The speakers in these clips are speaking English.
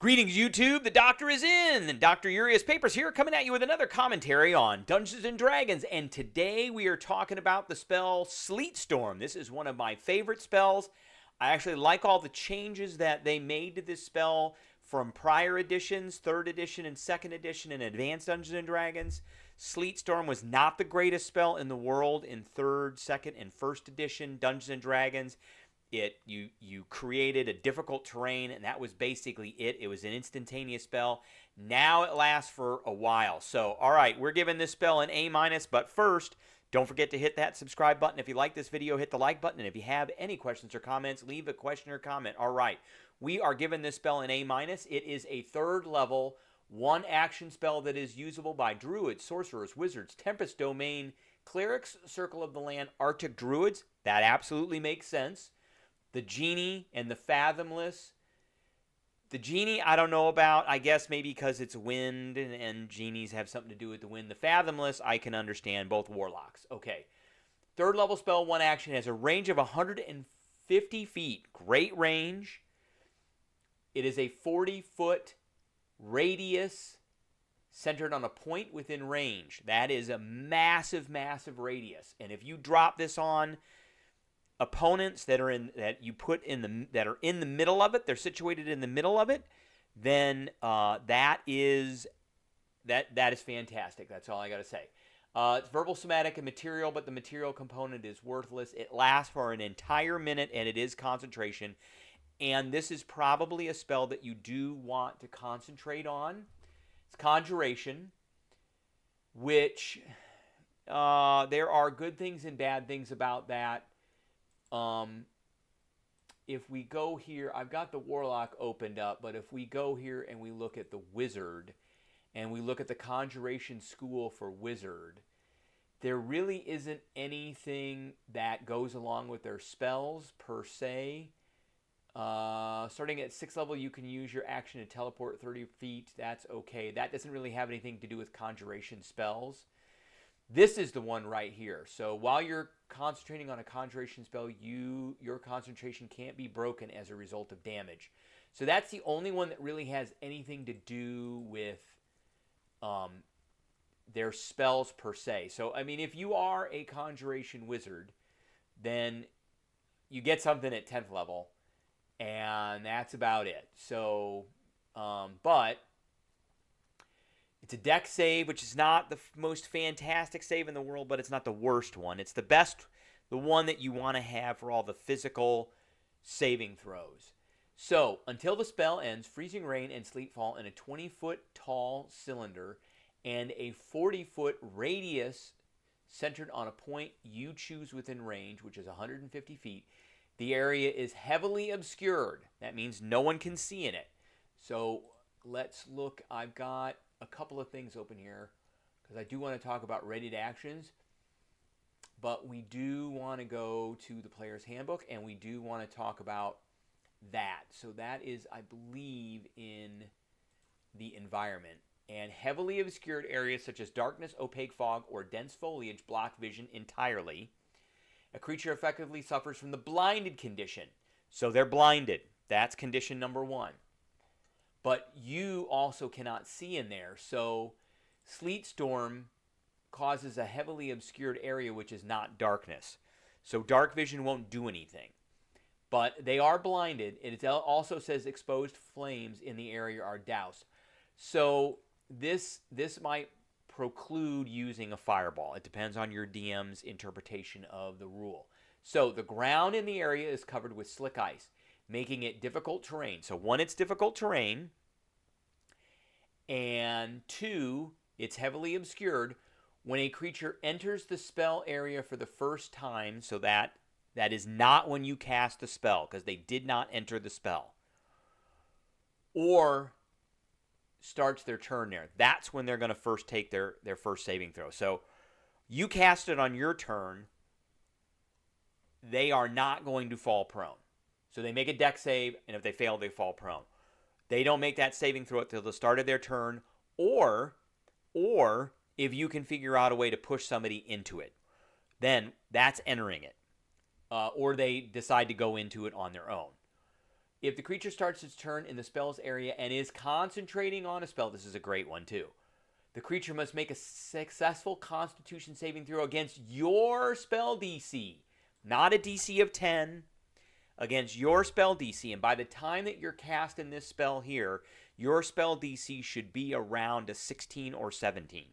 Greetings, YouTube. The Doctor is in. Dr. Urias Papers here, coming at you with another commentary on Dungeons & Dragons. And today we are talking about the spell Sleet Storm. This is one of my favorite spells. I actually like all the changes that they made to this spell from prior editions, 3rd edition and 2nd edition in Advanced Dungeons & Dragons. Sleet Storm was not the greatest spell in the world in 3rd, 2nd, and 1st edition Dungeons & Dragons. You created a difficult terrain, and that was basically it. It was an instantaneous spell. Now it lasts for a while. So, all right, we're giving this spell an A-, but first, don't forget to hit that subscribe button. If you like this video, hit the like button. And if you have any questions or comments, leave a question or comment. All right, we are giving this spell an A-. It is a 3rd level, 1-action spell that is usable by druids, sorcerers, wizards, Tempest Domain, clerics, Circle of the Land, Arctic druids. That absolutely makes sense. The Genie and the Fathomless. The Genie, I don't know about. I guess maybe because it's wind and genies have something to do with the wind. The Fathomless, I can understand. Both warlocks. Okay. 3rd level spell, 1 action, has a range of 150 feet. Great range. It is a 40-foot radius centered on a point within range. That is a massive, massive radius. And if you drop this on opponents that are in the middle of it, they're situated in the middle of it, then that is fantastic. That's all I got to say. It's verbal, somatic, and material, but the material component is worthless. It lasts for an entire minute, and it is concentration. And this is probably a spell that you do want to concentrate on. It's Conjuration, which there are good things and bad things about that. If we go here, I've got the Warlock opened up, but if we go here and we look at the Wizard, and we look at the Conjuration School for Wizard, there really isn't anything that goes along with their spells, per se. Starting at 6th level, you can use your action to teleport 30 feet. That's okay. That doesn't really have anything to do with Conjuration spells. This is the one right here. So while you're concentrating on a Conjuration spell, your concentration can't be broken as a result of damage. So that's the only one that really has anything to do with their spells per se. So, I mean, if you are a Conjuration wizard, then you get something at 10th level, and that's about it. So, but it's a dex save, which is not the most fantastic save in the world, but it's not the worst one. It's the one that you want to have for all the physical saving throws. So, until the spell ends, freezing rain and sleet fall in a 20-foot tall cylinder and a 40-foot radius centered on a point you choose within range, which is 150 feet. The area is heavily obscured. That means no one can see in it. So, let's look. I've got a couple of things open here because I do want to talk about readied actions, but we do want to go to the player's handbook, and we do want to talk about that. So that is, I believe, in the environment. And heavily obscured areas such as darkness, opaque fog, or dense foliage block vision entirely. A creature effectively suffers from the blinded condition. So they're blinded. That's condition number 1. But you also cannot see in there. So Sleet Storm causes a heavily obscured area, which is not darkness. So dark vision won't do anything. But they are blinded. It also says exposed flames in the area are doused. So this might preclude using a fireball. It depends on your DM's interpretation of the rule. So the ground in the area is covered with slick ice, making it difficult terrain. So 1, it's difficult terrain, and 2, it's heavily obscured. When a creature enters the spell area for the first time, so that is not when you cast the spell, because they did not enter the spell, or starts their turn there, that's when they're going to first take their first saving throw. So you cast it on your turn, they are not going to fall prone. So they make a dex save, and if they fail, they fall prone. They don't make that saving throw until the start of their turn, or if you can figure out a way to push somebody into it, then that's entering it. Or they decide to go into it on their own. If the creature starts its turn in the spell's area and is concentrating on a spell, this is a great one too. The creature must make a successful Constitution saving throw against your spell DC, not a DC of 10, against your spell DC. And by the time that you're casting this spell here, your spell DC should be around a 16 or 17.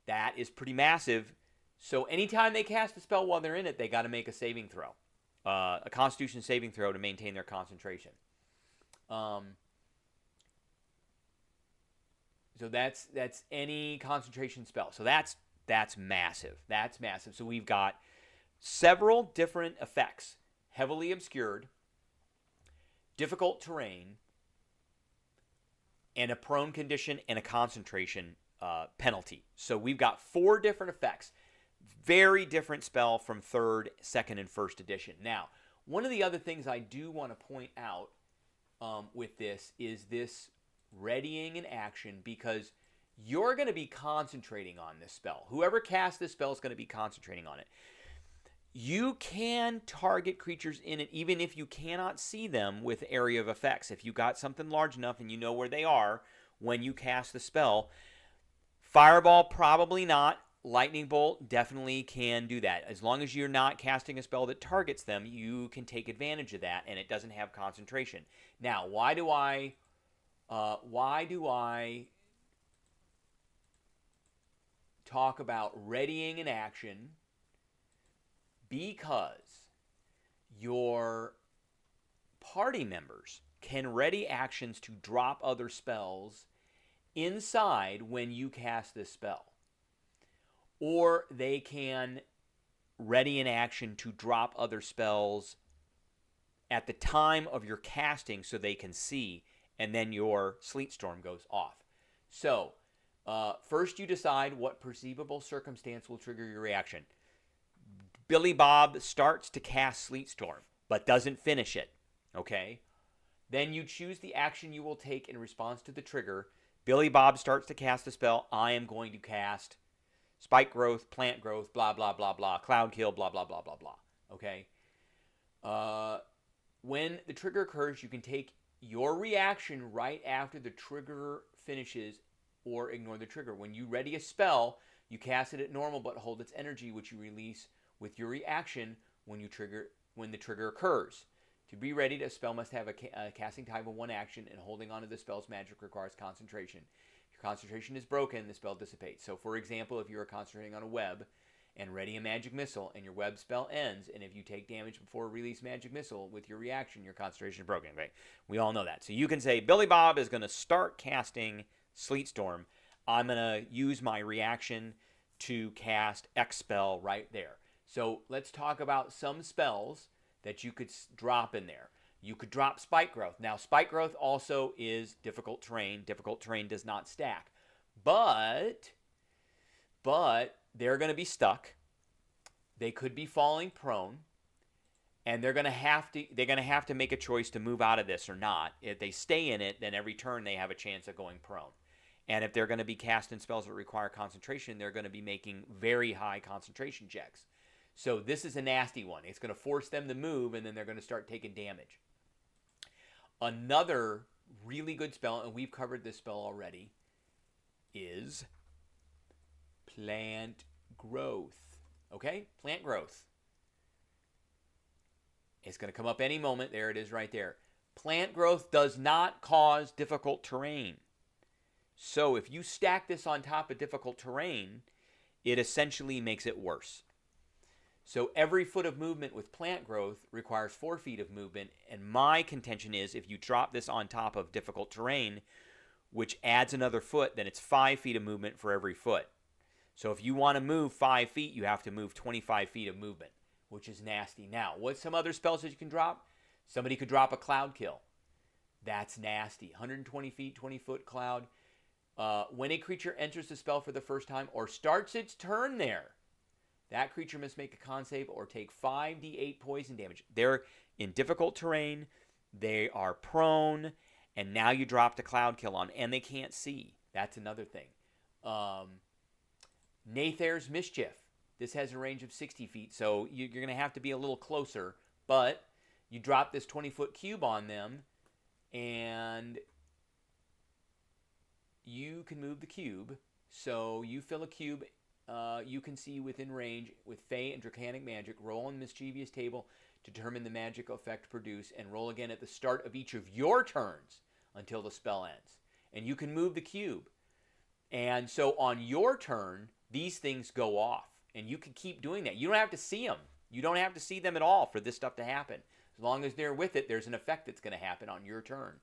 That is pretty massive. So anytime they cast a spell while they're in it, they got to make a saving throw. A Constitution saving throw to maintain their concentration. So that's any concentration spell. So that's massive. That's massive. So we've got several different effects: heavily obscured, difficult terrain, and a prone condition and a concentration penalty. So we've got 4 different effects. Very different spell from 3rd, 2nd, and 1st edition. Now, one of the other things I do want to point out with this is this readying an action, because you're going to be concentrating on this spell. Whoever casts this spell is going to be concentrating on it. You can target creatures in it even if you cannot see them with area of effects. If you got something large enough and you know where they are when you cast the spell, Fireball probably not. Lightning Bolt definitely can do that. As long as you're not casting a spell that targets them, you can take advantage of that, and it doesn't have concentration. Now, why do I talk about readying an action? Because your party members can ready actions to drop other spells inside when you cast this spell. Or they can ready an action to drop other spells at the time of your casting so they can see, and then your Sleet Storm goes off. So, first you decide what perceivable circumstance will trigger your reaction. Billy Bob starts to cast Sleet Storm, but doesn't finish it, okay? Then you choose the action you will take in response to the trigger. Billy Bob starts to cast a spell. I am going to cast Spike Growth, Plant Growth, blah, blah, blah, blah, Cloud Kill, blah, blah, blah, blah, blah. Okay? When the trigger occurs, you can take your reaction right after the trigger finishes or ignore the trigger. When you ready a spell, you cast it at normal but hold its energy, which you release with your reaction when the trigger occurs. To be readied, a spell must have a casting type of 1 action, and holding onto the spell's magic requires concentration. Concentration is broken, the spell dissipates. So, for example, if you are concentrating on a web and ready a magic missile and your web spell ends, and if you take damage before release magic missile with your reaction, your concentration is broken. Okay? We all know that. So you can say, Billy Bob is going to start casting Sleet Storm. I'm going to use my reaction to cast X spell right there. So let's talk about some spells that you could drop in there. You could drop Spike Growth. Now, Spike Growth also is difficult terrain. Difficult terrain does not stack. But they're going to be stuck. They could be falling prone. And they're going to have to make a choice to move out of this or not. If they stay in it, then every turn they have a chance of going prone. And if they're going to be casting spells that require concentration, they're going to be making very high concentration checks. So this is a nasty one. It's going to force them to move, and then they're going to start taking damage. Another really good spell, and we've covered this spell already, is Plant Growth. Okay? Plant Growth. It's going to come up any moment. There it is right there. Plant Growth does not cause difficult terrain. So if you stack this on top of difficult terrain, it essentially makes it worse. So every foot of movement with Plant Growth requires 4 feet of movement, and my contention is if you drop this on top of difficult terrain, which adds another foot, then it's 5 feet of movement for every foot. So if you want to move 5 feet, you have to move 25 feet of movement, which is nasty. Now, what's some other spells that you can drop? Somebody could drop a Cloud Kill. That's nasty. 120 feet, 20-foot cloud. When a creature enters the spell for the first time or starts its turn there, that creature must make a con save or take 5d8 poison damage. They're in difficult terrain. They are prone. And now you dropped a Cloud Kill on, and they can't see. That's another thing. Nathair's Mischief. This has a range of 60 feet, so you're going to have to be a little closer. But You drop this 20-foot cube on them, and you can move the cube. So you fill a cube you can see within range with Fey and Draconic magic. Roll on the mischievous table to determine the magic effect produced, and roll again at the start of each of your turns until the spell ends. And you can move the cube. And so on your turn, these things go off. And you can keep doing that. You don't have to see them. You don't have to see them at all for this stuff to happen. As long as they're with it, there's an effect that's going to happen on your turn.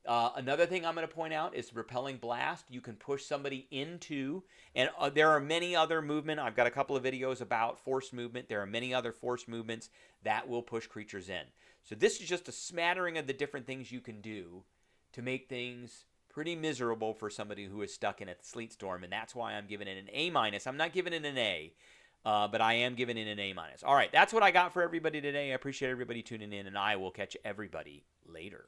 Another thing I'm going to point out is Repelling Blast. You can push somebody into, and there are many other movement. I've got a couple of videos about force movement. There are many other force movements that will push creatures in. So this is just a smattering of the different things you can do to make things pretty miserable for somebody who is stuck in a sleet storm, and that's why I'm giving it an A-. I'm not giving it an A, but I am giving it an A-. All right, that's what I got for everybody today. I appreciate everybody tuning in, and I will catch everybody later.